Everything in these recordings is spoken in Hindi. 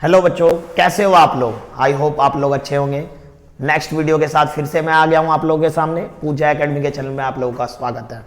हेलो बच्चों, कैसे हो आप लोग। आई होप आप लोग अच्छे होंगे। नेक्स्ट वीडियो के साथ फिर से मैं आ गया हूं आप लोगों के सामने। पूजा एकेडमी के चैनल में आप लोगों का स्वागत है।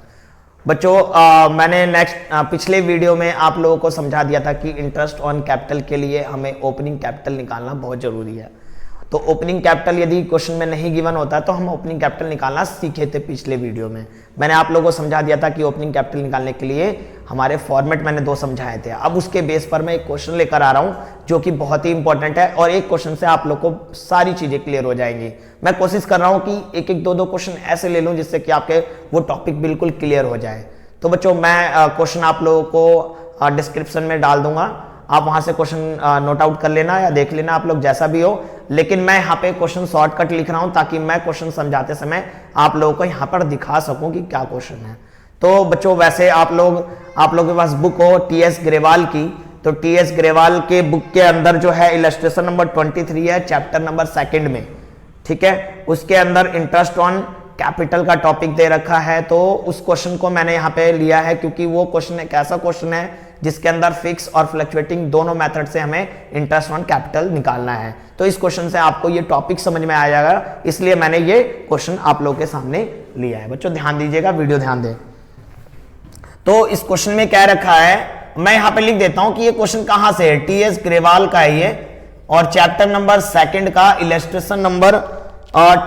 बच्चों मैंने पिछले वीडियो में आप लोगों को समझा दिया था कि इंटरेस्ट ऑन कैपिटल के लिए हमें ओपनिंग कैपिटल निकालना बहुत जरूरी है। तो ओपनिंग कैपिटल यदि क्वेश्चन में नहीं गिवन होता तो हम ओपनिंग कैपिटल निकालना सीखे थे पिछले वीडियो में। मैंने आप लोगों को समझा दिया था कि ओपनिंग कैपिटल निकालने के लिए हमारे फॉर्मेट मैंने 2 समझाए थे। अब उसके बेस पर मैं एक क्वेश्चन लेकर आ रहा हूं जो कि बहुत ही इंपॉर्टेंट है और एक क्वेश्चन से आप लोग को सारी चीजें क्लियर हो जाएंगी। मैं कोशिश कर रहा हूं कि एक एक दो क्वेश्चन ऐसे ले लूं जिससे कि आपके वो टॉपिक बिल्कुल क्लियर हो जाए। तो बच्चों मैं क्वेश्चन आप लोगों को डिस्क्रिप्शन में डाल दूंगा, आप वहां से क्वेश्चन नोट आउट कर लेना या देख लेना आप लोग जैसा भी हो। लेकिन मैं यहाँ पे क्वेश्चन शॉर्टकट लिख रहा हूं ताकि मैं क्वेश्चन समझाते समय आप लोगों को यहाँ पर दिखा सकूं कि क्या क्वेश्चन है। तो बच्चों वैसे आप लोग के पास बुक हो टीएस ग्रेवाल की, तो टीएस ग्रेवाल के बुक के अंदर जो है इलस्ट्रेशन नंबर 23 है, चैप्टर नंबर 2 में, ठीक है। उसके अंदर इंटरेस्ट ऑन कैपिटल का टॉपिक दे रखा है। तो उस क्वेश्चन को मैंने यहाँ पे लिया है क्योंकि वो क्वेश्चन एक ऐसा क्वेश्चन है जिसके अंदर फिक्स और फ्लक्चुएटिंग दोनों मेथड से हमें इंटरेस्ट ऑन कैपिटल निकालना है। तो इस क्वेश्चन से आपको ये टॉपिक समझ में आ जाएगा, इसलिए मैंने ये क्वेश्चन आप लोगों के सामने लिया है। बच्चों ध्यान दीजिएगा, वीडियो ध्यान दें। तो इस क्वेश्चन में क्या रखा है, मैं यहां पे लिख देता हूं कि ये क्वेश्चन कहां से है। टीएस ग्रेवाल का है ये और चैप्टर नंबर 2 का इलस्ट्रेशन नंबर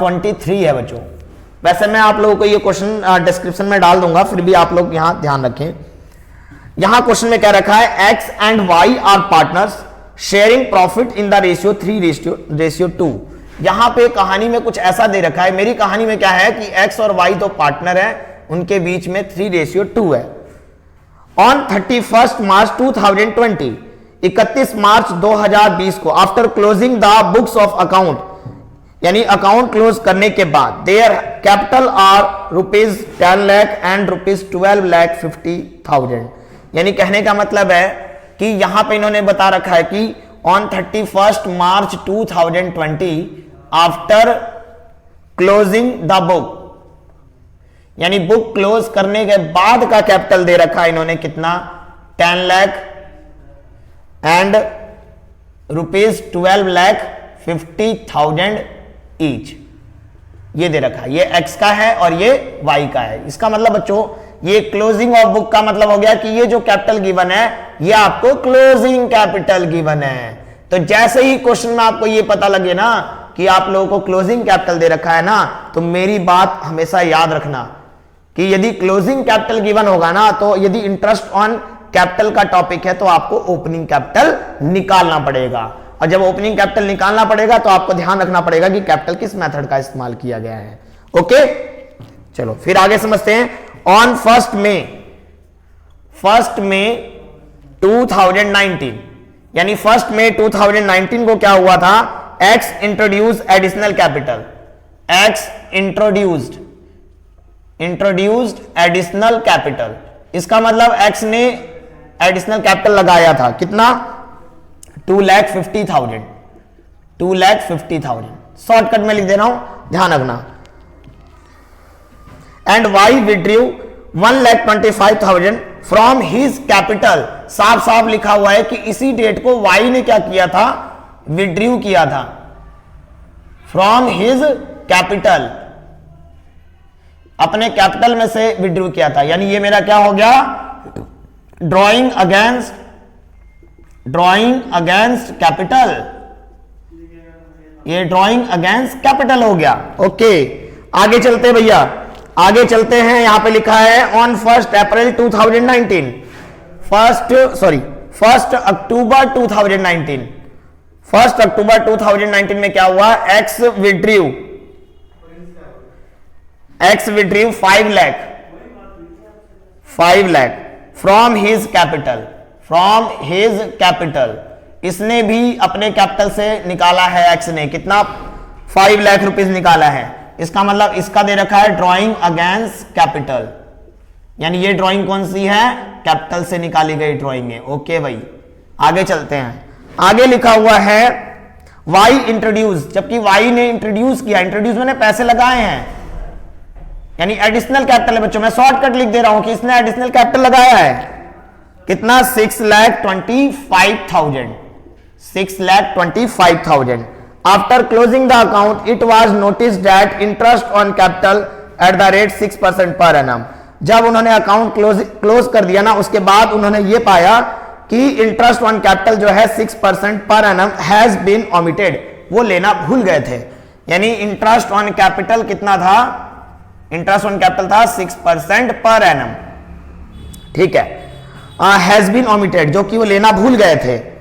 23 है बच्चों। वैसे मैं आप लोगों को ये क्वेश्चन डिस्क्रिप्शन में डाल दूंगा, फिर भी आप लोग यहां ध्यान रखें। यहां क्वेश्चन में क्या रखा है, X and Y are partners sharing profit in the ratio 3:2। यहां पे कहानी में कुछ ऐसा दे रखा है, मेरी कहानी में क्या है कि एक्स और वाई तो पार्टनर है, उनके बीच में 3:2 है। ऑन 31 मार्च 2020, 31 मार्च 2020 को, after closing the books of account, यानी अकाउंट क्लोज करने के बाद, their capital R ₹10 lakh and ₹12,50,000। यानी कहने का मतलब है कि यहां पे इन्होंने बता रखा है कि on 31 March 2020 after closing the book, यानी बुक क्लोज करने के बाद का कैपिटल दे रखा है इन्होंने कितना, 10 लाख एंड ₹12,50,000 ईच, ये दे रखा है। ये एक्स का है और ये वाई का है। इसका मतलब बच्चों ये क्लोजिंग ऑफ बुक का मतलब हो गया कि ये जो कैपिटल गिवन है ये आपको क्लोजिंग कैपिटल गिवन है। तो जैसे ही क्वेश्चन में आपको ये पता लगे ना कि आप लोगों को क्लोजिंग कैपिटल दे रखा है ना, तो मेरी बात हमेशा याद रखना कि यदि क्लोजिंग कैपिटल गिवन होगा ना, तो यदि इंटरेस्ट ऑन कैपिटल का टॉपिक है तो आपको ओपनिंग कैपिटल निकालना पड़ेगा। और जब ओपनिंग कैपिटल निकालना पड़ेगा तो आपको ध्यान रखना पड़ेगा कि कैपिटल किस मेथड का इस्तेमाल किया गया है। ओके, चलो फिर आगे समझते हैं। ऑन 1 मई 2019, यानी 1 मई 2019 को क्या हुआ था, x introduce additional capital, x introduced additional capital. इसका मतलब एक्स ने एडिशनल कैपिटल लगाया था, कितना, 2,50,000, 2,50,000। शॉर्टकट में लिख दे रहा हूं, ध्यान रखना। And Y withdrew 1,25,000 from his capital. साफ साफ लिखा हुआ है कि इसी डेट को वाई ने क्या किया था, विड्रू किया था फ्रॉम हिज कैपिटल, अपने कैपिटल में से विड्रू किया था। यानी ये मेरा क्या हो गया, ड्रॉइंग अगेंस्ट कैपिटल, ये ड्रॉइंग अगेंस्ट कैपिटल हो गया। ओके, आगे चलते भैया, आगे चलते हैं। यहां पे लिखा है ऑन 1 अप्रैल 2019, 1 अक्टूबर 2019, 1 अक्टूबर 2019 में क्या हुआ, x withdrew 5 lakh from his capital, इसने भी अपने कैपिटल से निकाला है, एक्स ने कितना, 5 लाख रुपीस निकाला है। इसका मतलब इसका दे रखा है ड्रॉइंग अगेंस्ट कैपिटल, यानी ये ड्रॉइंग कौन सी है, कैपिटल से निकाली गई ड्रॉइंग है। ओके भाई, आगे चलते हैं। आगे लिखा हुआ है वाई इंट्रोड्यूस, जबकि वाई ने इंट्रोड्यूस किया, इंट्रोड्यूस मैंने पैसे लगाए हैं, यानी एडिशनल कैपिटल है बच्चों। मैं शॉर्टकट लिख दे रहा हूं कि इसने एडिशनल कैपिटल लगाया है, कितना, 6,25,000, 6,25,000. After closing the account, it was noticed that interest on capital at the rate 6% per annum. जब उन्होंने अकाउंट क्लोज कर दिया ना, उसके बाद उन्होंने ये पाया कि इंटरेस्ट ऑन कैपिटल जो है 6% per annum has been omitted, वो लेना भूल गए थे. यानी इंटरेस्ट ऑन कैपिटल कितना था? इंटरेस्ट ऑन कैपिटल था 6% पर एनम. ठीक है, हैज बीन ओमिटेड, जो कि वो लेना भूल गए थे.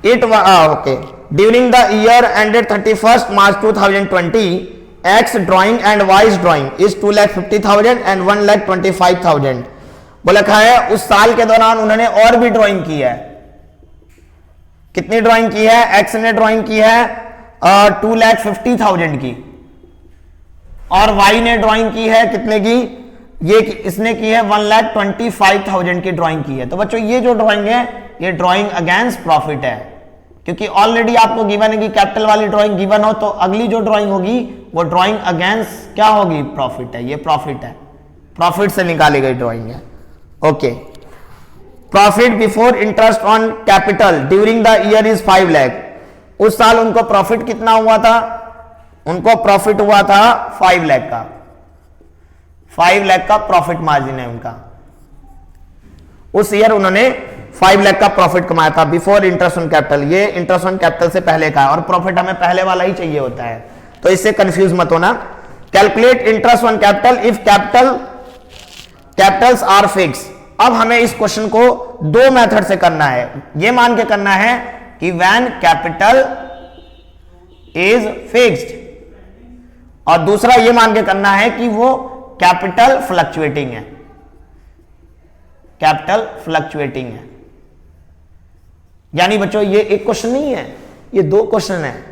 It okay during the year ended 31 March 2020, X drawing and Y's drawing is 2,50,000 and 1,25,000. बोला है उस साल के दौरान उन्होंने और भी ड्राइंग की है. कितनी ड्राइंग की है? X ने ड्राइंग की है 2,50,000 की, और Y ने ड्राइंग की है कितने की? ये इसने की है 1,25,000 की ड्राइंग की है. तो बच्चों ये जो ड्राइंग है ये ड्राइंग अगेंस्ट प्रॉफिट है, क्योंकि ऑलरेडी आपको गिवन है कि कैपिटल वाली ड्राइंग गिवन हो तो अगली जो ड्राइंग होगी वो ड्राइंग अगेंस्ट क्या होगी? प्रॉफिट है. ये प्रॉफिट है, प्रॉफिट से निकाली गई ड्राइंग है. Okay, profit before interest on capital during the year is 5 lakh. उस साल उनको प्रॉफिट कितना हुआ था? उनको प्रॉफिट हुआ था 5 लाख का. 5 लाख का प्रॉफिट मार्जिन है उनका. उस ईयर उन्होंने 5 लाख का प्रॉफिट कमाया था बिफोर इंटरेस्ट ऑन कैपिटल. ये इंटरेस्ट ऑन कैपिटल से पहले का है, और प्रॉफिट हमें पहले वाला ही चाहिए होता है, तो इससे कंफ्यूज मत होना. Calculate interest on capital if capitals are fix. अब हमें इस क्वेश्चन को दो मेथड से करना है. ये मान के करना है कि व्हेन कैपिटल इज फिक्स्ड, और दूसरा ये मान के करना है कि वो कैपिटल फ्लक्चुएटिंग है. कैपिटल फ्लक्चुएटिंग है. यानी बच्चों ये एक क्वेश्चन नहीं है, ये दो क्वेश्चन है,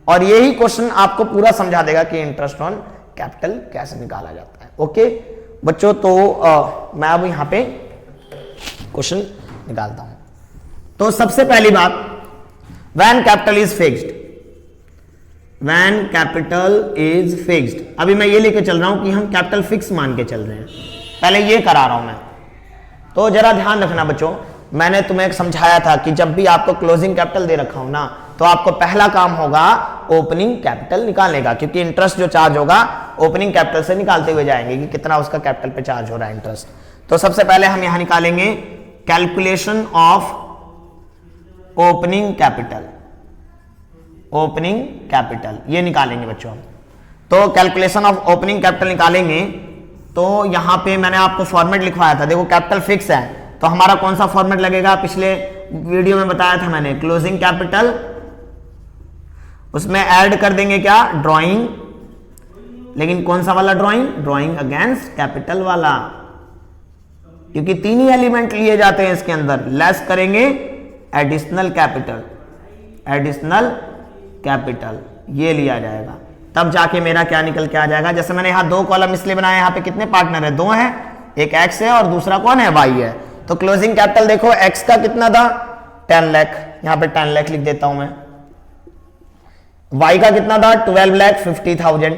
और यही क्वेश्चन आपको पूरा समझा देगा कि इंटरेस्ट ऑन कैपिटल कैसे निकाला जाता है. ओके बच्चों, तो मैं अब यहां पे क्वेश्चन निकालता हूं. तो सबसे पहली बात, when capital is fixed. When capital is fixed, अभी मैं ये लेके चल रहा हूं कि हम कैपिटल फिक्स मान के चल रहे हैं, पहले ये करा रहा हूं मैं. तो जरा ध्यान रखना बच्चों, मैंने तुम्हें समझाया था कि जब भी आपको क्लोजिंग कैपिटल दे रखा हूं ना, तो आपको पहला काम होगा ओपनिंग कैपिटल निकालने का, क्योंकि इंटरेस्ट जो चार्ज होगा ओपनिंग कैपिटल से निकालते हुए जाएंगे कि कितना उसका कैपिटल पे चार्ज हो रहा है इंटरेस्ट. तो सबसे पहले हम यहां निकालेंगे calculation of opening capital. Opening capital ये निकालेंगे बच्चों. तो कैलकुलेशन ऑफ ओपनिंग कैपिटल निकालेंगे, तो यहां पे मैंने आपको फॉर्मेट लिखवाया था. देखो कैपिटल फिक्स है, तो हमारा कौन सा फॉर्मेट लगेगा? पिछले वीडियो में बताया था मैंने, क्लोजिंग कैपिटल, उसमें ऐड कर देंगे क्या? ड्राइंग. लेकिन कौन सा वाला ड्राइंग? ड्राइंग अगेंस्ट कैपिटल वाला, क्योंकि तीन ही एलिमेंट लिए जाते हैं इसके अंदर. लेस करेंगे एडिशनल कैपिटल. एडिशनल कैपिटल ये लिया जाएगा, तब जाके मेरा क्या निकल के आ जाएगा. जैसे मैंने यहां दो कॉलम इसलिए बनाए, यहां पे कितने पार्टनर है? दो हैं, एक एक्स है और दूसरा कौन है? वाई है. तो क्लोजिंग कैपिटल देखो, एक्स का कितना था? 10 लाख. यहां पे 10 लाख लिख देता हूं मैं. वाई का कितना था? 12,50,000.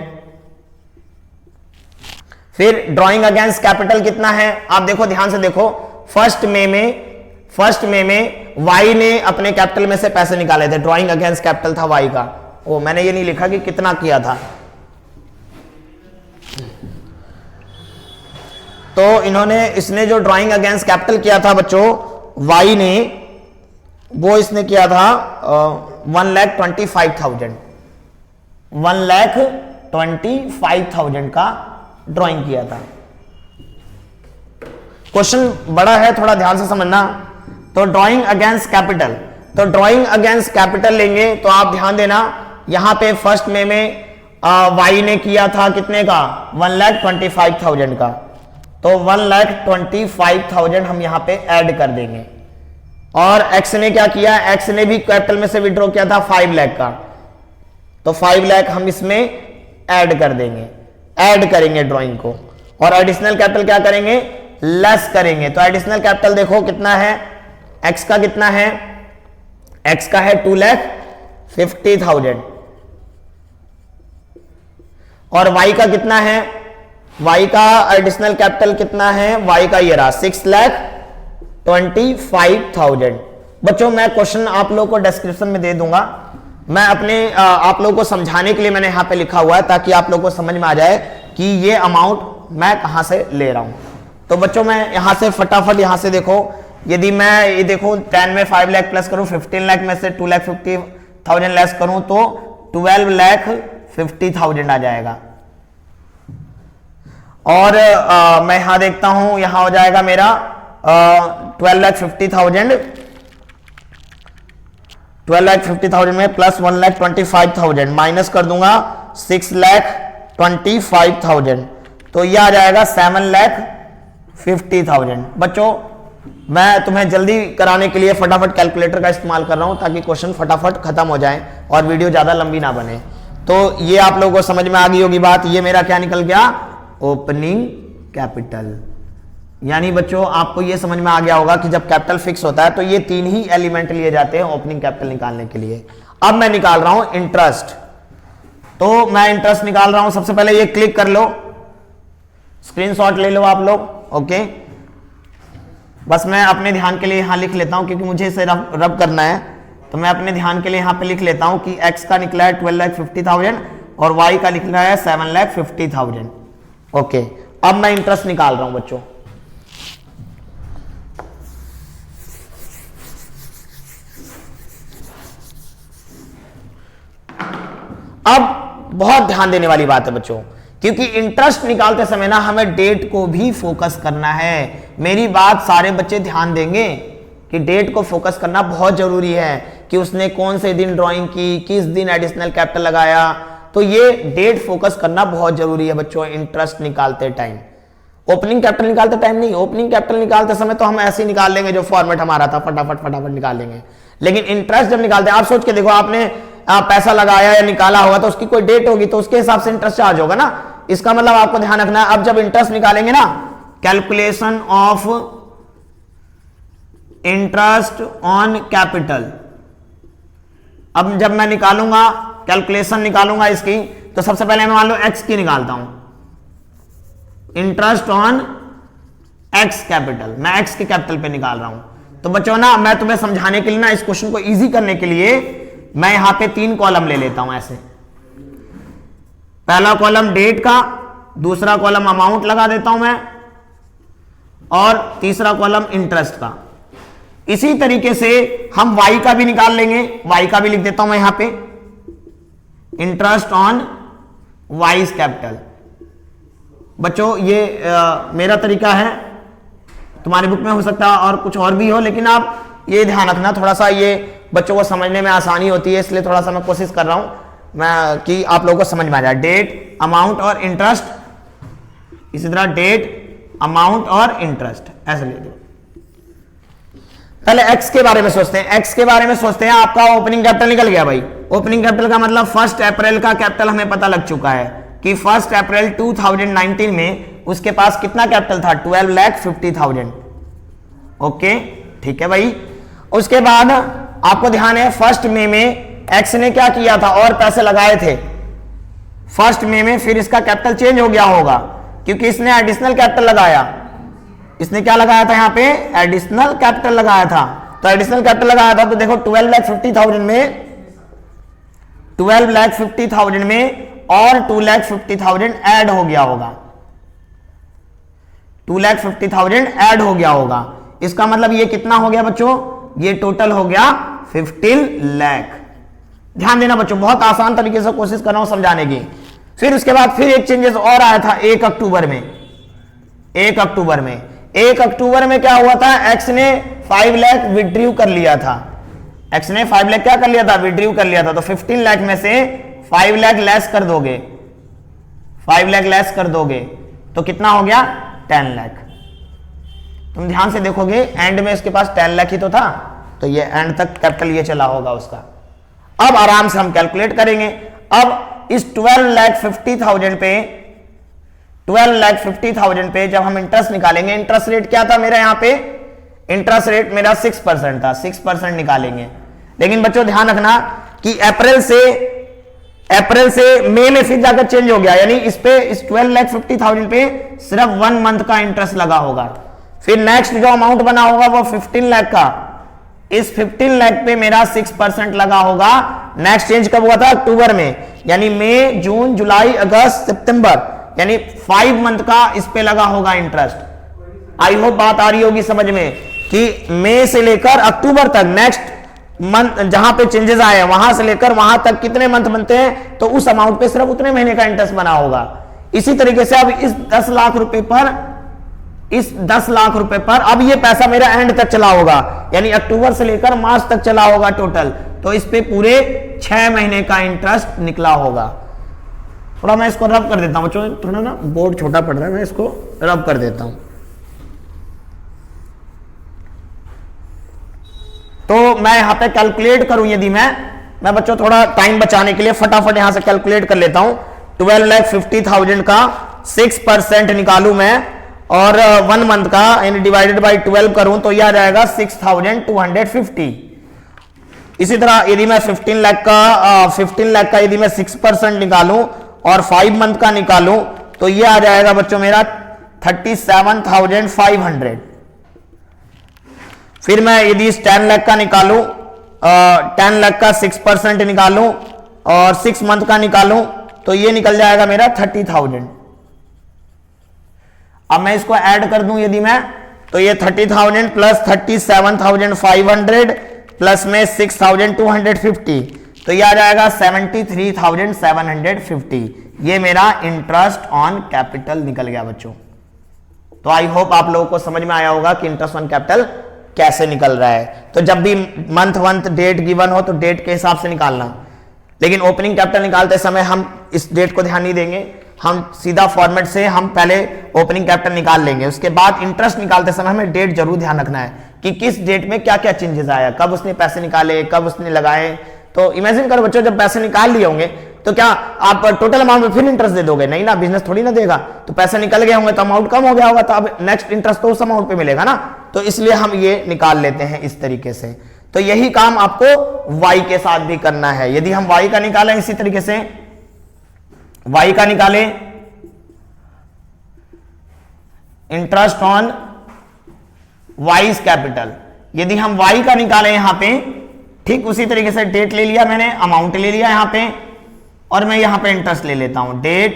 फिर ड्राइंग अगेंस्ट कैपिटल कितना है? आप देखो, ध्यान से देखो, फर्स्ट में वाई ने अपने कैपिटल में से पैसे निकाले थे. ड्राइंग अगेंस्ट कैपिटल था वाई का. ओ, मैंने ये नहीं लिखा कि कितना किया था. तो इसने जो ड्राइंग अगेंस्ट कैपिटल किया था बच्चों, वाई ने, वो इसने किया था 1,25,000. 1,25,000 का ड्राइंग किया था. क्वेश्चन बड़ा है, थोड़ा ध्यान से समझना. तो ड्राइंग अगेंस्ट कैपिटल, तो ड्राइंग अगेंस्ट कैपिटल लेंगे, तो आप ध्यान देना, यहां पे फर्स्ट में वाई ने किया था कितने का? 1,25,000 का. तो 1,25,000 हम यहां पे ऐड कर देंगे. और एक्स ने क्या किया? एक्स ने भी कैपिटल में से विड्रॉ किया था 5 लाख का. तो 5 लाख हम इसमें ऐड कर देंगे. ऐड करेंगे ड्राइंग को, और एडिशनल कैपिटल क्या करेंगे? लेस करेंगे. तो एडिशनल कैपिटल देखो कितना है? एक्स का कितना है? एक्स का है 2,50,000. और वाई का कितना है? वाई का एडिशनल कैपिटल कितना है? वाई का ये रहा 6,25,000. बच्चों मैं क्वेश्चन आप लोगों को डिस्क्रिप्शन में दे दूंगा। मैं अपने आप लोगों को समझाने के लिए मैंने यहाँ पे लिखा हुआ है ताकि आप लोगों को समझ में आ जाए कि ये अमाउंट मैं कहाँ से ले रहा हूँ। तो बच्चों मैं यहाँ से फटाफट यहाँ से देखो, यदि मैं ये देखो 10 में 5 लाख प्लस करूँ, 15 लाख में से 2,50,000 लेस करूँ तो 12,50,000 आ जाएगा। और मैं यहाँ देखता हूँ, यहाँ हो जाएगा मेरा 12,50,000 में प्लस 1,25,000 माइनस कर दूंगा 6,25,000 तो ये आ जाएगा 7,50,000। बच्चों मैं तुम्हें जल्दी कराने के लिए फटाफट कैलकुलेटर का इस्तेमाल कर रहा हूं ताकि क्वेश्चन फटाफट खत्म हो जाए और वीडियो ज्यादा लंबी ना बने। तो ये आप लोगों को समझ में आ गई होगी बात। ये मेरा क्या निकल गया, ओपनिंग कैपिटल। यानी बच्चों आपको ये समझ में आ गया होगा कि जब कैपिटल फिक्स होता है तो ये 3 ही एलिमेंट लिए जाते हैं ओपनिंग कैपिटल निकालने के लिए। अब मैं निकाल रहा हूं इंटरेस्ट, तो मैं इंटरेस्ट निकाल रहा हूं। सबसे पहले ये क्लिक कर लो, स्क्रीनशॉट ले लो आप लोग, ओके। बस मैं अपने ध्यान के लिए यहां लिख लेता हूं क्योंकि मुझे इसे रब करना है, तो मैं अपने ध्यान के लिए यहां पे लिख लेता हूं कि x का निकला है 12,50,000 और y का निकला है 7,50,000, ओके। अब मैं इंटरेस्ट निकाल रहा हूं बच्चों। अब बहुत ध्यान देने वाली बात है बच्चों, क्योंकि इंटरेस्ट निकालते समय ना हमें डेट को भी फोकस करना है। मेरी बात सारे बच्चे ध्यान देंगे कि डेट को फोकस करना बहुत जरूरी है कि उसने कौन से दिन ड्राइंग की, किस दिन एडिशनल कैपिटल लगाया। तो ये डेट फोकस करना बहुत जरूरी है बच्चों इंटरेस्ट निकालते टाइम। ओपनिंग कैपिटल निकालते टाइम नहीं, ओपनिंग कैपिटल निकालते समय तो हम ऐसे ही निकाल लेंगे जो फॉर्मेट हमारा था, फटाफट निकाल लेंगे। लेकिन इंटरेस्ट जब निकालते हैं, आप सोच के देखो, आपने पैसा लगाया या निकाला होगा तो उसकी कोई डेट होगी तो उसके हिसाब से इंटरेस्ट चार्ज होगा ना। इसका मतलब आपको ध्यान रखना है। अब जब इंटरेस्ट निकालेंगे ना, calculation of interest on capital, अब जब मैं निकालूंगा कैलकुलेशन निकालूंगा इसकी, तो सबसे पहले मैं मान लो एक्स की निकालता हूं, इंटरेस्ट ऑन एक्स कैपिटल, मैं एक्स के कैपिटल पे निकाल रहा हूं। तो बच्चों ना मैं तुम्हें समझाने के लिए ना, इस क्वेश्चन को इजी करने के लिए मैं यहां पे 3 कॉलम ले लेता हूं ऐसे। पहला कॉलम डेट का, दूसरा कॉलम अमाउंट लगा देता हूं मैं, और तीसरा कॉलम इंटरेस्ट का। इसी तरीके से हम y का भी निकाल लेंगे, y का भी लिख देता हूं मैं यहां पे, इंटरेस्ट ऑन वाइज कैपिटल। बच्चों ये मेरा तरीका है, तुम्हारी बुक में हो सकता है और कुछ और भी हो, लेकिन आप ये ध्यान रखना, थोड़ा सा ये बच्चों को समझने में आसानी होती है, इसलिए थोड़ा सा मैं कोशिश कर रहा हूं मैं कि आप लोगों को समझ में आ जाए। डेट, अमाउंट और इंटरेस्ट, इसी तरह डेट, अमाउंट और इंटरेस्ट, ऐसे ले दो। पहले एक्स के बारे में सोचते हैं। एक्स के बारे में सोचते हैं, आपका ओपनिंग कैपिटल निकल गया भाई। ओपनिंग कैपिटल का मतलब 1 अप्रैल का कैपिटल हमें पता लग चुका है कि 1 अप्रैल 2019 में उसके पास कितना कैपिटल था, 12,50,000, ओके, ठीक है भाई। उसके बाद आपको ध्यान है 1 मई में एक्स ने क्या किया था, और पैसे लगाए थे 1 मई में, फिर इसका कैपिटल चेंज हो गया होगा क्योंकि इसने एडिशनल कैपिटल लगाया। इसने क्या लगाया था, यहां पे एडिशनल कैपिटल लगाया था। तो एडिशनल कैपिटल लगाया था तो देखो 12,50,000 में और 2,50,000 ऐड हो गया होगा, 2,50,000 ऐड हो गया होगा। इसका मतलब ये कितना हो गया बच्चों, ये टोटल हो गया 15 लाख। ध्यान देना बच्चों, बहुत आसान तरीके से कोशिश कर रहा हूं समझाने की। फिर उसके बाद फिर एक चेंजेस और आया था 1 अक्टूबर में। 1 अक्टूबर में क्या हुआ था, एक्स ने 5 लाख विड्रू कर लिया था। एक्स ने 5 लाख क्या कर लिया था, विड्रू कर लिया था। तो 15 लाख में से 5 लाख लेस कर दोगे, 5 लाख लेस कर दोगे तो कितना हो गया, 10 लाख। तुम ध्यान से देखोगे एंड में इसके पास 10 लाख ही तो था, तो ये एंड तक कैपिटल ये चला होगा उसका। अब आराम से हम कैलकुलेट करेंगे। अब इस 12,50,000 पे जब हम इंटरेस्ट निकालेंगे, इंटरेस्ट रेट क्या था मेरा, यहां पे इंटरेस्ट रेट मेरा 6% था, 6% निकालेंगे। लेकिन बच्चों ध्यान रखना कि अप्रैल से मई में फिर जाकर चेंज हो गया, यानी इस पे इस 12,50,000 पे सिर्फ 1 मंथ का इंटरेस्ट लगा होगा। फिर नेक्स्ट जो अमाउंट बना होगा वो 15 लाख का, इस 15 लाख पे मेरा 6% लगा होगा। नेक्स्ट चेंज कब हुआ था? अक्टूबर में, यानी मई, जून, जुलाई, अगस्त, सितंबर, यानी 5 मंथ का इस पे लगा होगा इंटरेस्ट। आई होप बात आ रही होगी समझ में कि मई से लेकर अक्टूबर तक, नेक्स्ट मंथ जहां पे चेंजेस आए हैं वहां से लेकर वहां तक कितने मंथ बनते हैं, तो उस अमाउंट पे सिर्फ उतने महीने का इंटरेस्ट बना होगा। इसी तरीके से अब इस 10 लाख रुपए पर अब ये पैसा मेरा एंड तक चला होगा, यानी अक्टूबर से लेकर मार्च तक चला होगा टोटल, तो इस पे पूरे 6 महीने का इंटरेस्ट निकला होगा। थोड़ा मैं इसको रब कर देता हूं बच्चों, थोड़ा ना बोर्ड छोटा पड़ रहा है, मैं इसको रब कर देता हूं। तो मैं यहां पे कैलकुलेट करूं, यदि मैं बच्चों थोड़ा टाइम बचाने के लिए फटाफट यहां से कैलकुलेट कर लेता हूं। 12,50,000 का 6% निकालूं मैं और 1 मंथ का यानी डिवाइडेड बाय 12 करूं तो यह आ जाएगा 6,250। इसी तरह यदि मैं 15 लाख का यदि मैं 6% निकालूं और 5 मंथ का निकालूं तो यह आ जाएगा बच्चों मेरा 37,500। फिर मैं यदि इस 10 लाख का निकालूं, 10 लाख का 6% निकालूं और 6 मंथ का निकालूं तो ये निकल जाएगा मेरा 30,000। अब मैं इसको ऐड कर दूं यदि मैं, तो ये 30,000 प्लस 37,500 प्लस में 6,250, तो ये आ जाएगा 73,750। ये मेरा इंटरेस्ट ऑन कैपिटल निकल गया बच्चों। तो आई होप आप लोगों को समझ में आया होगा कि इंटरेस्ट ऑन कैपिटल कैसे निकल रहा है। तो जब भी मंथ डेट गिवन हो तो डेट के हिसाब से निकालना, लेकिन ओपनिंग कैपिटल निकालते समय हम इस डेट को ध्यान नहीं देंगे, हम सीधा फॉर्मेट से हम पहले ओपनिंग कैपिटल निकाल लेंगे, उसके बाद इंटरेस्ट निकालते समय हमें डेट जरूर ध्यान रखना है कि किस डेट में क्या क्या चेंजेस आया, कब उसने पैसे निकाले, कब उसने लगाए। तो इमेजिन करो बच्चों, जब पैसे निकाल लिए होंगे तो क्या आप टोटल अमाउंट में फिर इंटरेस्ट दे दोगे? नहीं ना, बिजनेस थोड़ी ना देगा। तो पैसे निकल गए होंगे तो अमाउंट कम हो गया होगा, तो अब नेक्स्ट इंटरेस्ट तो उस अमाउंट पे मिलेगा ना, तो इसलिए हम ये निकाल लेते हैं इस तरीके से। तो यही काम आपको वाई के साथ भी करना है। यदि हम वाई का निकालें इसी तरीके से, वाई का निकालें इंटरेस्ट ऑन वाइज कैपिटल, यदि हम वाई का निकालें यहां पे, ठीक उसी तरीके से डेट ले लिया मैंने, अमाउंट ले लिया यहां पे, और मैं यहां पे इंटरेस्ट ले लेता हूं, डेट,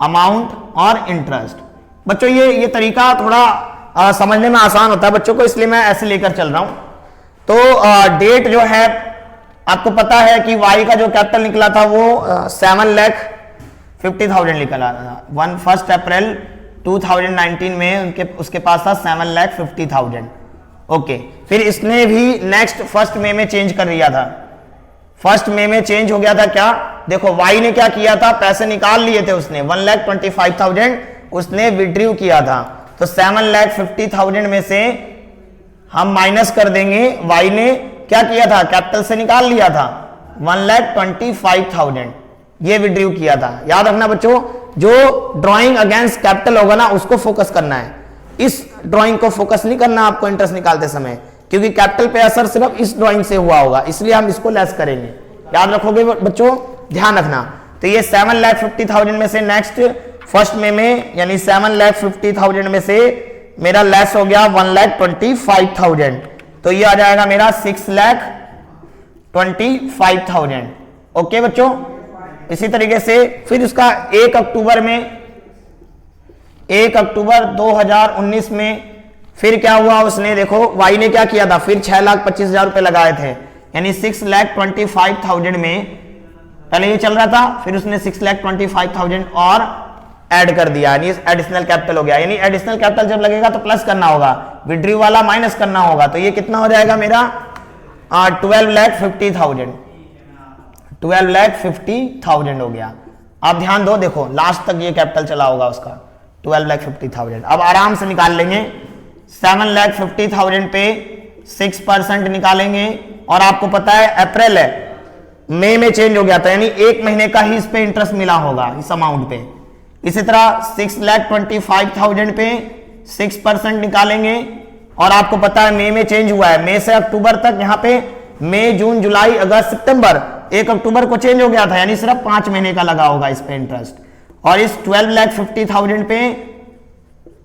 अमाउंट और इंटरेस्ट। बच्चों ये तरीका थोड़ा समझने में आसान होता है बच्चों को, इसलिए मैं ऐसे लेकर चल रहा हूं। तो डेट जो है आपको पता है कि वाई का जो कैपिटल निकला था वो 7,50,000 निकला था। 1 अप्रैल 2019 में उसके पास था 7,50,000। ओके, फिर इसने भी नेक्स्ट 1 मई में चेंज कर दिया था। 1 मई में चेंज हो गया था क्या? देखो वाई ने क्या किया था, पैसे निकाल लिए थे उसने, 1,25,000 उसने विड्रॉ किया था। तो 7,50,000 में से हम माइनस कर देंगे, वाई ने क्या किया था, कैपिटल से निकाल लिया था 1,25,000, ये विड्रॉ किया था। याद रखना बच्चों, जो ड्राइंग अगेंस्ट कैपिटल होगा ना उसको फोकस करना है, इस ड्राइंग को फोकस नहीं करना आपको इंटरेस्ट निकालते समय, क्योंकि कैपिटल पे असर सिर्फ इस ड्राइंग से हुआ होगा, इसलिए हम इसको लेस करेंगे। याद रखोगे बच्चों, ध्यान रखना। तो ये 7,50,000 में से नेक्स्ट 1 मई में, यानी 7,50,000 में से मेरा लेस हो गया 1,25,000, तो ये आ जाएगा मेरा 6,25,000। ओके बच्चों, इसी तरीके से फिर उसका 1 अक्टूबर 2019 में फिर क्या हुआ, उसने देखो वाई ने क्या किया था, फिर 6,25,000 रुपए लगाए थे, यानी 6,25,000 में पहले ये चल रहा था, फिर उसने 6,25,000 और ऐड कर दिया, यानी एडिशनल कैपिटल हो गया। यानी एडिशनल कैपिटल जब लगेगा तो प्लस करना होगा, विड्रॉ वाला माइनस करना होगा, तो ये कितना हो जाएगा मेरा 12,50,000 हो गया। आप ध्यान दो, देखो लास्ट तक ये कैपिटल चला होगा उसका 12,50,000। अब आराम से निकाल लेंगे, 7,50,000 पे 6% निकालेंगे, और आपको पता है अप्रैल है, मई में चेंज हो गया था, यानी 1 महीने का ही इस पे इंटरेस्ट मिला होगा इस अमाउंट पे। इसी तरह 6,25,000 पे 6% निकालेंगे, और आपको पता है मई में चेंज हुआ है, मई से अक्टूबर तक, यहाँ पे मई, जून, जुलाई, अगस्त, सितंबर, 1 अक्टूबर को चेंज हो गया था, यानी सिर्फ 5 महीने का लगा होगा इस पे इंटरेस्ट। और इस 12,50,000 पे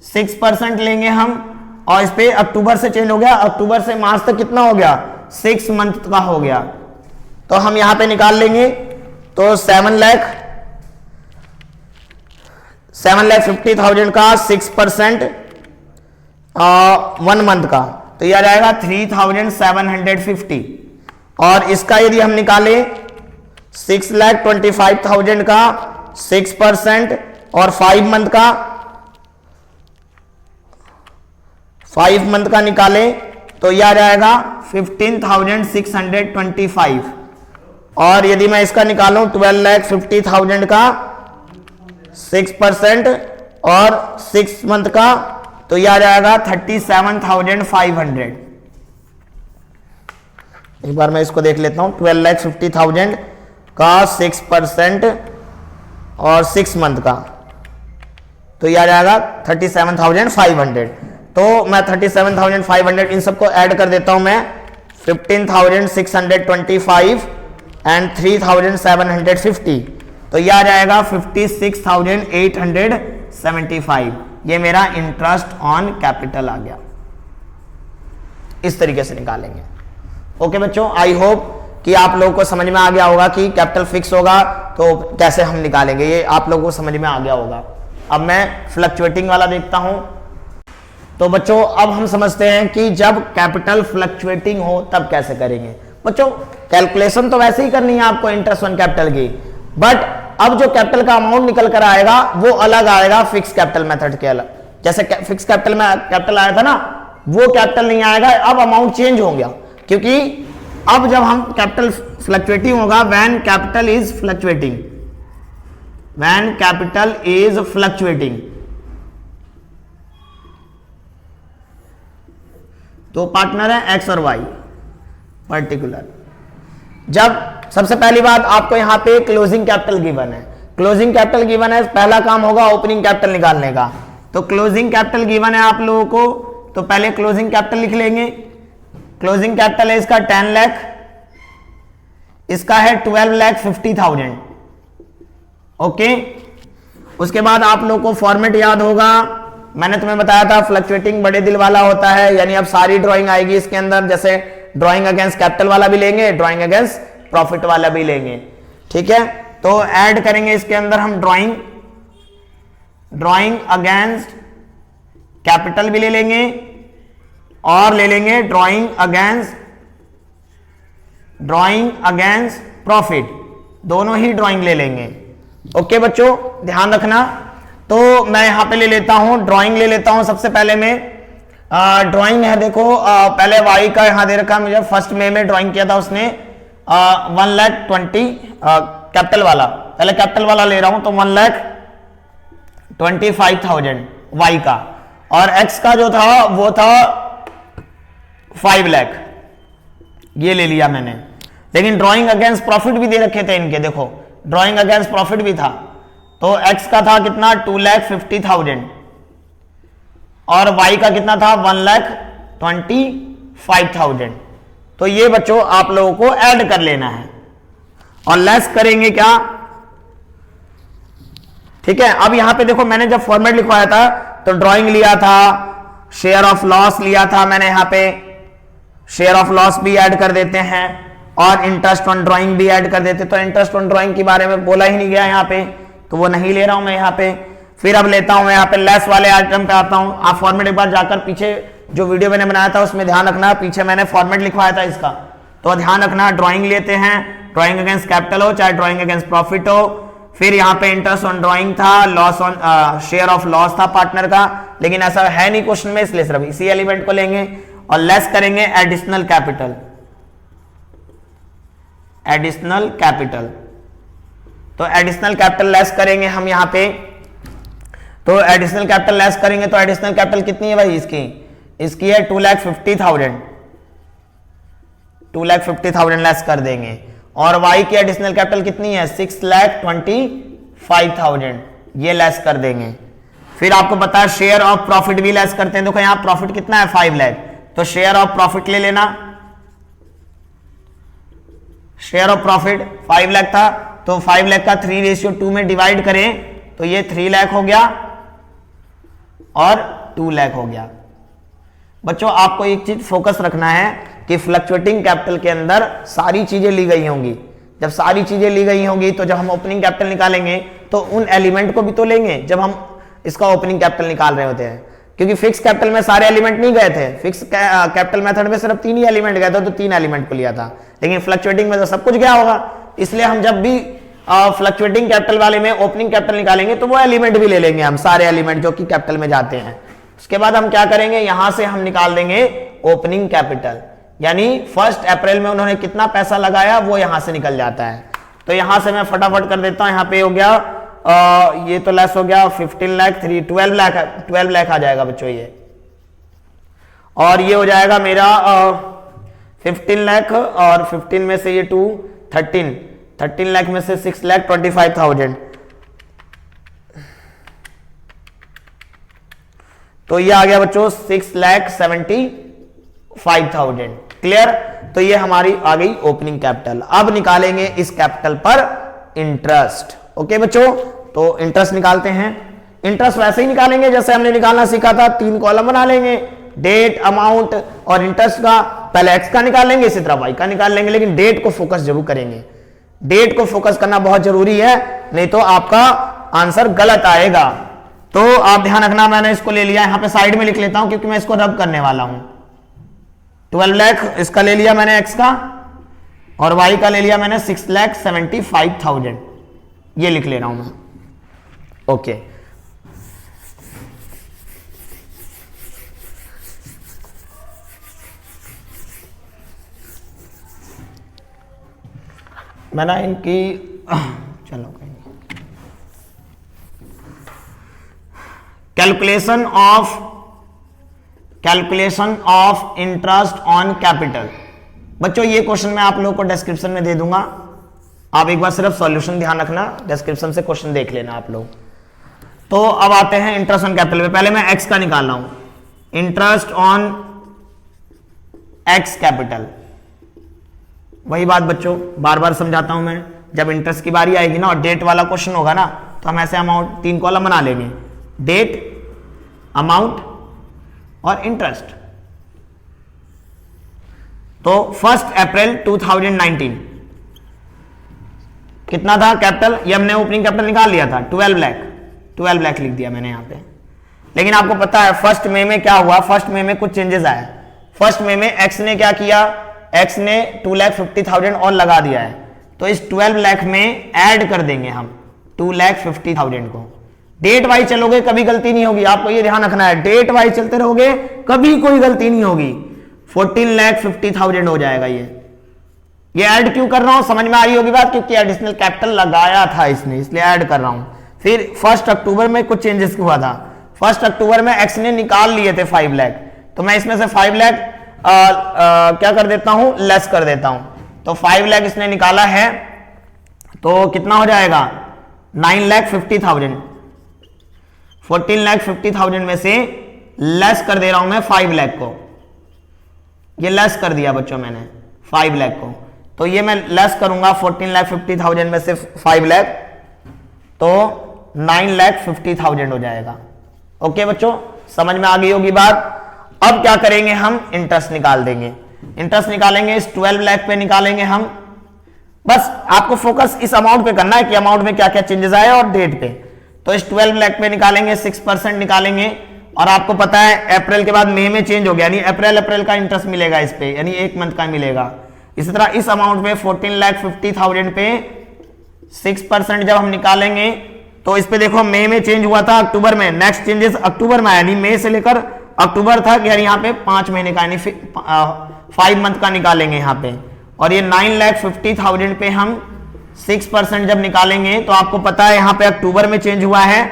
6% लेंगे हम, और इस पे अक्टूबर से चेंज हो गया, अक्टूबर से मार्च तक कितना हो गया, 6 मंथ का हो गया। तो हम यहां पे निकाल लेंगे, तो 7,50,000 का 6% 1 मंथ का, तो यह आ जाएगा 3,750। और इसका यदि हम निकालें 6,25,000 का 6% और 5 मंथ का, 5 मंथ का निकालें तो यह आ जाएगा 15,625। और यदि मैं इसका निकालूं 12,50,000 का 6% और 6 मंथ का, तो यह आ जाएगा 37,500। एक बार मैं इसको देख लेता हूं, 12,50,000 का 6% और 6 मंथ का, तो यह आ जाएगा 37,500। तो मैं 37,500 इन सबको ऐड कर देता हूं मैं, 15,625 एंड 3,750, तो यह आ जाएगा 56,875। ये मेरा इंटरेस्ट ऑन कैपिटल आ गया। इस तरीके से निकालेंगे। ओके बच्चों, आई होप कि आप लोगों को समझ में आ गया होगा कि कैपिटल फिक्स होगा तो कैसे हम निकालेंगे, ये आप लोगों को समझ में आ गया होगा। अब मैं फ्लक्चुएटिंग वाला देखता हूं। तो बच्चों अब हम समझते हैं कि जब कैपिटल फ्लक्चुएटिंग हो तब कैसे करेंगे। बच्चों कैलकुलेशन तो वैसे ही करनी है आपको इंटरेस्ट ऑन कैपिटल की, बट अब जो कैपिटल का अमाउंट निकल कर आएगा वो अलग आएगा फिक्स कैपिटल मेथड के अलग। जैसे फिक्स कैपिटल में कैपिटल आया था ना, वो कैपिटल नहीं आएगा, अब अमाउंट चेंज हो गया, क्योंकि अब जब हम कैपिटल फ्लक्चुएटिंग होगा, when capital is fluctuating, when capital is fluctuating, तो पार्टनर है एक्स और वाई पर्टिकुलर। जब सबसे पहली बात आपको यहां पे क्लोजिंग कैपिटल गिवन है, क्लोजिंग कैपिटल गिवन है, पहला काम होगा ओपनिंग कैपिटल निकालने का। तो क्लोजिंग कैपिटल गिवन है आप लोगों को, तो पहले क्लोजिंग कैपिटल लिख लेंगे। क्लोजिंग कैपिटल है इसका 10 लाख, इसका है 12,50,000। ओके, उसके बाद आप लोगों को फॉर्मेट याद होगा, मैंने तुम्हें बताया था फ्लक्चुएटिंग बड़े दिल वाला होता है, यानी अब सारी ड्राइंग आएगी इसके अंदर, जैसे ड्राइंग अगेंस्ट कैपिटल वाला भी लेंगे, ड्राइंग अगेंस्ट प्रॉफिट वाला भी लेंगे, ठीक है। तो ऐड करेंगे इसके अंदर हम ड्राइंग अगेंस्ट कैपिटल भी ले लेंगे और ले लेंगे ड्राइंग अगेंस्ट प्रॉफिट, दोनों ही ड्राइंग ले लेंगे। ओके बच्चों ध्यान रखना। तो मैं यहां पे ले लेता हूं ड्राइंग, ले लेता हूं सबसे पहले में ड्राइंग है, देखो पहले वाई का यहां दे रखा, मुझे फर्स्ट में ड्राइंग किया था उसने 1,20,000 कैपिटल वाला, पहले कैपिटल वाला ले रहा हूं, तो 1,25,000 वाई का, और एक्स का जो था वो था 5 लाख, ये ले लिया मैंने। लेकिन ड्राइंग अगेंस्ट प्रॉफिट भी दे रखे थे इनके, देखो ड्राइंग अगेंस्ट प्रॉफिट भी था, तो एक्स का था कितना 2,50,000 और वाई का कितना था 1,25,000। तो ये बच्चों आप लोगों को ऐड कर लेना है और लेस करेंगे क्या, ठीक है। अब यहां पे देखो मैंने जब फॉर्मेट लिखवाया था तो ड्राइंग लिया था, शेयर ऑफ लॉस लिया था मैंने, यहां पे शेयर ऑफ लॉस भी ऐड कर देते हैं और इंटरेस्ट ऑन ड्राइंग भी ऐड कर देते। तो इंटरेस्ट ऑन ड्राइंग के बारे में बोला ही नहीं गया यहां पे, तो वो नहीं ले रहा हूं मैं यहां पे। फिर अब लेता हूं मैं यहां पे लेस वाले आइटम पे आता हूं। आप फॉर्मेट एक बार जाकर पीछे जो वीडियो मैंने बनाया था उसमें ध्यान रखना, पीछे मैंने फॉर्मेट लिखवाया था इसका, तो ध्यान रखना ड्राइंग लेते हैं, ड्राइंग अगेंस्ट कैपिटल हो चाहे ड्राइंग अगेंस्ट प्रॉफिट हो। फिर यहाँ पे इंटरेस्ट ऑन ड्राइंग था, loss on share of loss था पार्टनर का, लेकिन ऐसा है नहीं क्वेश्चन में, इसलिए सिर्फ इसी एलिमेंट को लेंगे और लेस करेंगे एडिशनल कैपिटल, एडिशनल कैपिटल। तो एडिशनल कैपिटल लेस करेंगे हम यहाँ पे, तो एडिशनल कैपिटल लेस करेंगे तो एडिशनल कैपिटल कितनी है भाई इसकी है 2,50,000, 2,50,000 लेस कर देंगे। और वाई की एडिशनल कैपिटल कितनी है 6,25,000, ये लेस कर देंगे। फिर आपको पता है शेयर ऑफ प्रॉफिट भी लेस करते हैं, देखो यहां प्रॉफिट कितना है 5 लाख, तो शेयर ऑफ प्रॉफिट ले लेना, शेयर ऑफ प्रॉफिट 5 लाख था, तो 5 लाख का 3:2 में डिवाइड करें तो ये 3 लाख हो गया और 2 लाख हो गया। बच्चों आपको एक चीज फोकस रखना है कि फ्लक्चुएटिंग कैपिटल के अंदर सारी चीजें ली गई होंगी। जब सारी चीजें ली गई होंगी तो जब हम ओपनिंग कैपिटल निकालेंगे तो उन एलिमेंट को भी तो लेंगे जब हम इसका ओपनिंग कैपिटल निकाल रहे होते हैं, क्योंकि फिक्स कैपिटल में सारे एलिमेंट नहीं गए थे। फिक्स कैपिटल मेथड में सिर्फ 3 ही एलिमेंट गए थे, तो 3 एलिमेंट को लिया था, लेकिन फ्लक्चुएटिंग में तो सब कुछ गया होगा। इसलिए हम जब भी फ्लक्चुएटिंग कैपिटल वाले में ओपनिंग कैपिटल निकालेंगे तो वो एलिमेंट भी ले लेंगे हम, सारे एलिमेंट जो कि कैपिटल में जाते हैं। उसके बाद हम क्या करेंगे, यहां से हम निकाल देंगे ओपनिंग कैपिटल, यानी 1 अप्रैल में उन्होंने कितना पैसा लगाया वो यहां से निकल जाता है। तो यहां से मैं फटाफट कर देता हूं, यहां पे हो गया ये तो लेस हो गया 15 लाख 12 लाख आ जाएगा बच्चों ये, और ये हो जाएगा मेरा 15 लाख, और 15 में से ये 13 लाख में से 6,25,000, तो ये आ गया बच्चों 6,75,000। क्लियर? तो ये हमारी आ गई ओपनिंग कैपिटल। अब निकालेंगे इस कैपिटल पर इंटरेस्ट। ओके बच्चों, तो इंटरेस्ट निकालते हैं। इंटरेस्ट वैसे ही निकालेंगे जैसे हमने निकालना सीखा था, 3 कॉलम बना लेंगे, डेट, अमाउंट और इंटरेस्ट का। पहले एक्स का निकाल लेंगे, इसी तरह वाई का निकाल लेंगे, लेकिन डेट को फोकस जरूर करेंगे। डेट को फोकस करना बहुत जरूरी है, नहीं तो आपका आंसर गलत आएगा। तो आप ध्यान रखना, मैंने इसको ले लिया, यहां पे साइड में लिख लेता हूं क्योंकि मैं इसको रब करने वाला हूं। 12 लाख इसका ले लिया मैंने एक्स का, और वाई का ले लिया मैंने 6,75,000, ये लिख ले रहा हूं मैं। ओके, मैं ना इनकी चलो कहीं calculation of interest on capital. बच्चों ये क्वेश्चन मैं आप लोगों को डिस्क्रिप्शन में दे दूंगा, आप एक बार सिर्फ सॉल्यूशन ध्यान रखना, डिस्क्रिप्शन से क्वेश्चन देख लेना आप लोग। तो अब आते हैं इंटरेस्ट ऑन कैपिटल में। पहले मैं एक्स का निकाल रहा हूं, इंटरेस्ट ऑन एक्स कैपिटल। वही बात बच्चों बार बार समझाता हूं मैं, जब इंटरेस्ट की बारी आएगी ना और डेट वाला क्वेश्चन होगा ना, तो हम ऐसे अमाउंट 3 कॉलम बना लेंगे, डेट, अमाउंट और इंटरेस्ट। तो 1 अप्रैल 2019 कितना था कैपिटल, ये हमने ओपनिंग कैपिटल निकाल लिया था 12 लाख लिख दिया मैंने यहां पे। लेकिन आपको पता है 1 मई में क्या हुआ, 1 मई में कुछ चेंजेस आए। 1 मई में एक्स ने क्या किया, एक्स ने 2,50,000 और लगा दिया है, तो इस 12 लाख में ऐड कर देंगे हम 2,50,000 को। डेट वाइज चलोगे कभी गलती नहीं होगी, आपको ये ध्यान रखना है, डेट वाइज चलते रहोगे कभी कोई गलती नहीं होगी। 14,50,000 हो जाएगा ये ऐड क्यों कर रहा हूं, समझ में आ रही होगी बात, क्योंकि एडिशनल कैपिटल लगाया था इसने, इसलिए ऐड कर रहा हूं। फिर 1 अक्टूबर में कुछ चेंजेस हुआ था। 1 अक्टूबर में एक्स ने निकाल लिए थे 5 लाख, तो मैं इसमें से 5 लाख क्या कर देता हूं, लेस कर देता हूं। तो 5 लाख इसने निकाला है, तो कितना हो जाएगा 9,50,000। 14,50,000 में से लेस कर दे रहा हूं मैं 5 लाख को, ये लेस कर दिया बच्चों मैंने 5 लाख को, तो ये मैं लेस करूंगा 14,50,000 में से 5 लाख, तो 9,50,000 हो जाएगा। ओके बच्चों, समझ में आ गई होगी बात। अब क्या करेंगे, हम इंटरेस्ट निकाल देंगे। इंटरेस्ट निकालेंगे इस 12 लाख पे निकालेंगे हम। बस आपको फोकस इस अमाउंट पे करना है कि अमाउंट में क्या क्या चेंजेस आए और डेट पे। तो इस 12 लाख पे निकालेंगे, 6% निकालेंगे, और आपको पता है अप्रैल के बाद मई में चेंज हो गया, यानी अप्रैल का इंटरेस्ट मिलेगा इस पे, यानी 1 मंथ का मिलेगा। इसी तरह इस अमाउंट पे 14,50,000 पे 6% जब हम निकालेंगे, तो इस पे देखो मई में चेंज हुआ था, अक्टूबर में, नेक्स्ट चेंजेस अक्टूबर में, यानी मई से लेकर अक्टूबर था, यानी यहाँ पे 5 महीने का, यानी 5 मंथ का निकालेंगे यहाँ पे। और ये 9,50,000 पे हम 6% जब निकालेंगे, तो आपको पता है यहाँ पे अक्टूबर में चेंज हुआ है,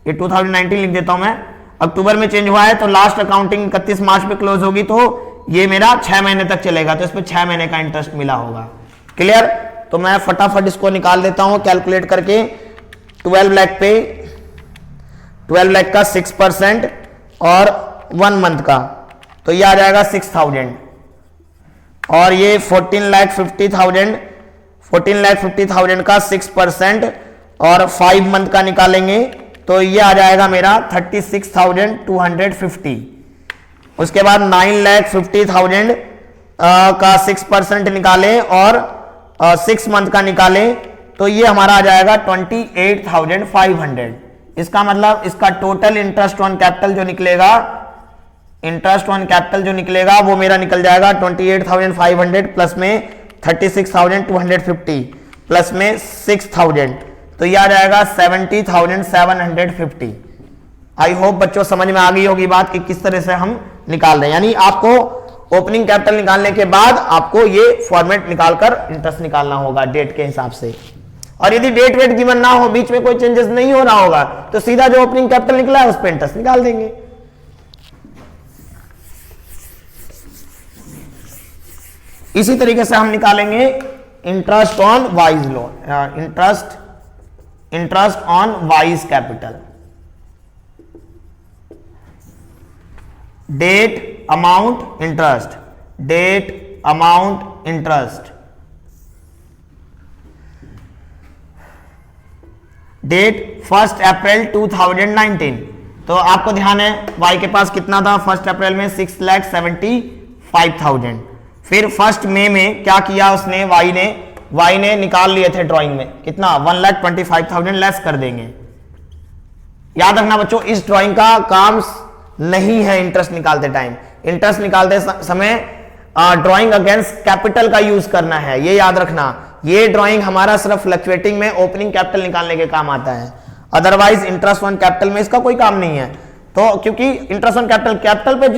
ये 2019 लिख देता हूं मैं, अक्टूबर में चेंज हुआ है, तो लास्ट अकाउंटिंग 31 मार्च पे क्लोज होगी, तो ये मेरा 6 महीने तक चलेगा, तो इस पे 6 महीने का इंटरेस्ट मिला होगा। क्लियर? तो मैं फटाफट इसको निकाल देता हूं कैलकुलेट करके। 12 लाख पे 12 लाख का 6% और 1 मंथ का, तो ये आ जाएगा 6,000, और ये 14,50,000 का 6% और 5 मंथ का निकालेंगे, तो ये आ जाएगा मेरा 36,250। उसके बाद 9,50,000 का 6% निकालें और 6 मंथ का निकालें तो ये हमारा आ जाएगा 28,500। इसका मतलब इसका टोटल इंटरेस्ट ऑन कैपिटल जो निकलेगा, इंटरेस्ट ऑन कैपिटल जो निकलेगा वो मेरा निकल जाएगा 28,500 प्लस में 36,250 प्लस में 6,000, तो ये आ जाएगा 70,750। आई होप बच्चों समझ में आ गई होगी बात कि किस तरह से हम निकाल रहे हैं। यानी आपको ओपनिंग कैपिटल निकालने के बाद आपको ये फॉर्मेट निकालकर इंटरेस्ट निकालना होगा डेट के हिसाब से। और यदि डेट वेट गिवन ना हो, बीच में कोई चेंजेस नहीं हो रहा होगा, तो सीधा जो ओपनिंग कैपिटल निकला है उस पर इंटरेस्ट निकाल देंगे। इसी तरीके से हम निकालेंगे interest on Y's loan, interest on Y's capital. Date amount interest, date amount interest, date 1 April 2019। तो आपको ध्यान है वाई के पास कितना था 1 अप्रैल में 6,75,000। फिर 1 मई में क्या किया उसने, वाई ने निकाल लिए थे ड्राइंग में कितना 1,25,000 लेस कर देंगे। याद रखना बच्चों इस ड्राइंग का काम नहीं है इंटरेस्ट निकालते टाइम, इंटरेस्ट निकालते समय ड्राइंग अगेंस्ट कैपिटल का यूज करना है, ये याद रखना। ये ड्राइंग हमारा सिर्फ फ्लक्चुएटिंग में ओपनिंग कैपिटल निकालने के काम आता है, अदरवाइज इंटरेस्ट ऑन कैपिटल में इसका कोई काम नहीं है। तो क्योंकि इंटरेस्ट ऑन कैपिटल पे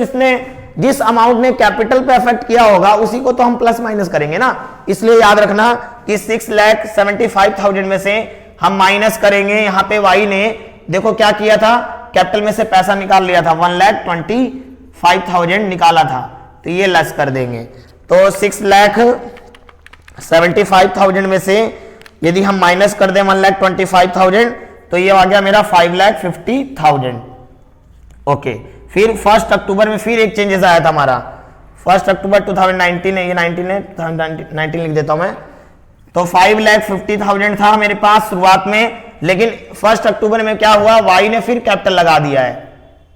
जिस अमाउंट ने कैपिटल पे अफेक्ट किया होगा उसी को तो हम प्लस माइनस करेंगे ना, इसलिए याद रखना कि 6,75,000 में से हम माइनस करेंगे। यहां पे वाई ने देखो क्या किया था, कैपिटल में से पैसा निकाल लिया था, 1,25,000 निकाला था, तो ये लेस कर देंगे। तो 6,75,000 में से यदि हम माइनस कर दें 1,25,000 तो ये आ गया मेरा 5,50,000। ओके, फिर 1 अक्टूबर में फिर एक चेंजेस आया था हमारा, 1 अक्टूबर 2019 है, ये 19 है, 19 लिख देता हूं मैं। तो 5,50,000 था मेरे पास शुरुआत में, लेकिन 1 अक्टूबर में क्या हुआ, वाई ने फिर कैपिटल लगा दिया है,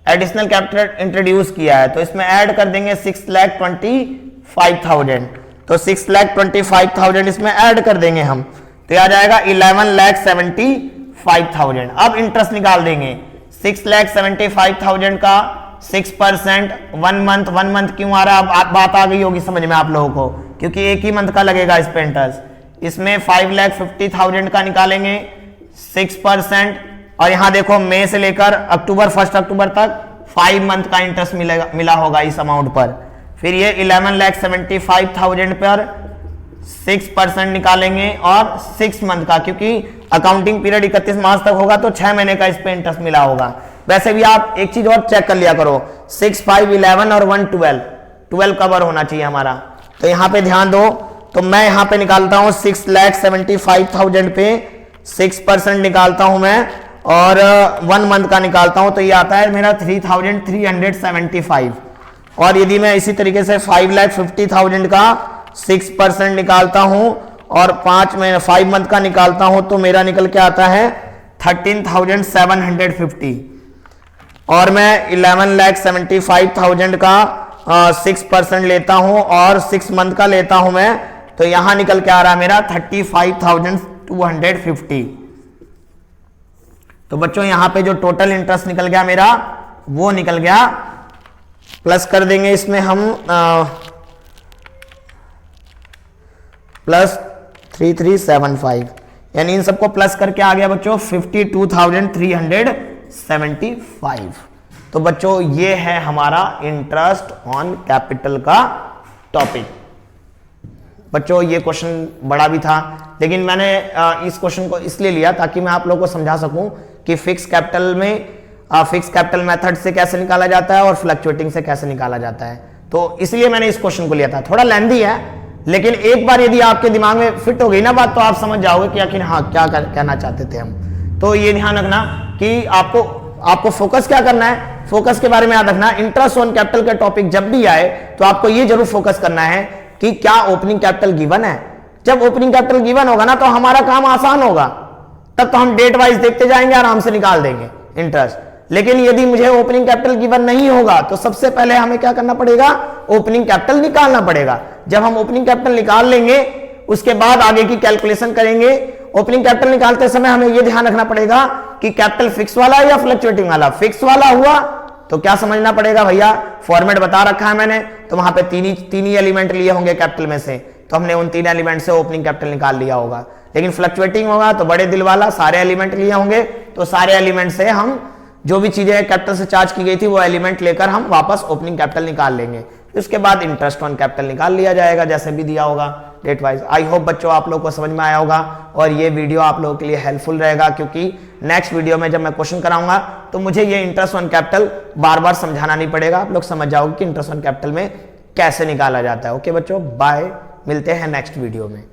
एडिशनल कैपिटल इंट्रोड्यूस किया है, तो इसमें ऐड कर देंगे 6,25,000। तो 6,25,000 इसमें ऐड कर देंगे हम, तो आ जाएगा 11,75,000। अब इंटरेस्ट निकाल देंगे 6,75,000 का 6%, 1 मंथ क्यों आ रहा है, अब बात आ गई होगी समझ में आप लोगों को, क्योंकि एक ही मंथ का लगेगा इस पे इंटरेस्ट। इसमें 5,50,000 का निकालेंगे 6%, और यहां देखो मई से लेकर अक्टूबर 1 अक्टूबर तक 5 मंथ का इंटरेस्ट मिला होगा इस अमाउंट पर। फिर ये 11,75,000 पर 6% निकालेंगे और 6 मंथ का, क्योंकि अकाउंटिंग पीरियड 31 मार्च तक होगा तो 6 महीने का इस पे इंटरेस्ट मिला होगा। वैसे भी आप एक चीज और चेक कर लिया करो, 6, 5, 11 और 1, 12 कवर होना चाहिए हमारा। तो यहां पे ध्यान दो, तो मैं यहां पे निकालता हूं 6,75,000 पे 6% निकालता हूं मैं, और 1 मंथ का निकालता हूं, तो ये आता है मेरा 3,375। और यदि मैं इसी तरीके से 5,50,000 का 6% निकालता हूं और 5 मंथ का निकालता हूं, तो मेरा निकल के आता है 13,750। और मैं 11,75,000 का 6% लेता हूं और 6 मंथ का लेता हूं मैं, तो यहां निकल के आ रहा है मेरा 35,250। तो बच्चों यहां पे जो टोटल इंटरेस्ट निकल गया मेरा वो निकल गया, प्लस कर देंगे इसमें हम प्लस 3,375, यानी इन सबको प्लस करके आ गया बच्चों 52,375। तो बच्चों ये है हमारा इंटरेस्ट ऑन कैपिटल का टॉपिक। बच्चों ये क्वेश्चन बड़ा भी था, लेकिन मैंने इस क्वेश्चन को इसलिए लिया ताकि मैं आप लोगों को समझा सकूं कि फिक्स कैपिटल में फिक्स कैपिटल मेथड से कैसे निकाला जाता है और फ्लक्चुएटिंग से कैसे निकाला जाता है। तो इसलिए मैंने इस क्वेश्चन को लिया था। थोड़ा लेंथी है, लेकिन एक बार यदि आपके दिमाग में फिट हो गई ना बात, तो आप समझ जाओगे कि आखिर हाँ क्या कहना चाहते थे हम। तो ये ध्यान रखना कि आपको फोकस क्या करना है, फोकस के बारे में याद रखना। इंटरेस्ट ऑन कैपिटल का टॉपिक जब भी आए तो आपको ये जरूर फोकस करना है कि क्या ओपनिंग कैपिटल गिवन है। जब ओपनिंग कैपिटल गिवन होगा ना तो हमारा काम आसान होगा, तब तो हम डेट वाइज देखते जाएंगे, आराम से निकाल देंगे इंटरेस्ट। लेकिन यदि मुझे ओपनिंग कैपिटल गिवन नहीं होगा तो सबसे पहले हमें क्या करना पड़ेगा, ओपनिंग कैपिटल निकालना पड़ेगा। जब हम ओपनिंग कैपिटल निकाल लेंगे उसके बाद आगे की कैलकुलेशन करेंगे। ओपनिंग कैपिटल निकालते समय हमें यह ध्यान रखना पड़ेगा कि कैपिटल फिक्स वाला या फ्लक्चुएटिंग वाला। फिक्स वाला हुआ तो क्या समझना पड़ेगा भैया, फॉर्मेट बता रखा है मैंने, तो वहां पे तीन ही एलिमेंट लिए होंगे कैपिटल में से, तो हमने उन 3 एलिमेंट से ओपनिंग कैपिटल निकाल लिया होगा। लेकिन फ्लक्चुएटिंग होगा तो बड़े दिल वाला, सारे एलिमेंट लिए होंगे, तो सारे एलिमेंट से हम जो भी चीजें कैपिटल से चार्ज की गई थी वो एलिमेंट लेकर हम वापस ओपनिंग कैपिटल निकाल लेंगे। उसके बाद इंटरेस्ट ऑन कैपिटल निकाल लिया जाएगा जैसे भी दिया होगा डेट वाइज। आई होप बच्चों आप लोग को समझ में आया होगा और ये वीडियो आप लोगों के लिए हेल्पफुल रहेगा, क्योंकि नेक्स्ट वीडियो में जब मैं क्वेश्चन कराऊंगा तो मुझे ये इंटरेस्ट ऑन कैपिटल बार बार समझाना नहीं पड़ेगा, आप लोग समझ जाओगे कि इंटरेस्ट ऑन कैपिटल में कैसे निकाला जाता है। ओके बच्चों, बाय, मिलते हैं नेक्स्ट वीडियो में।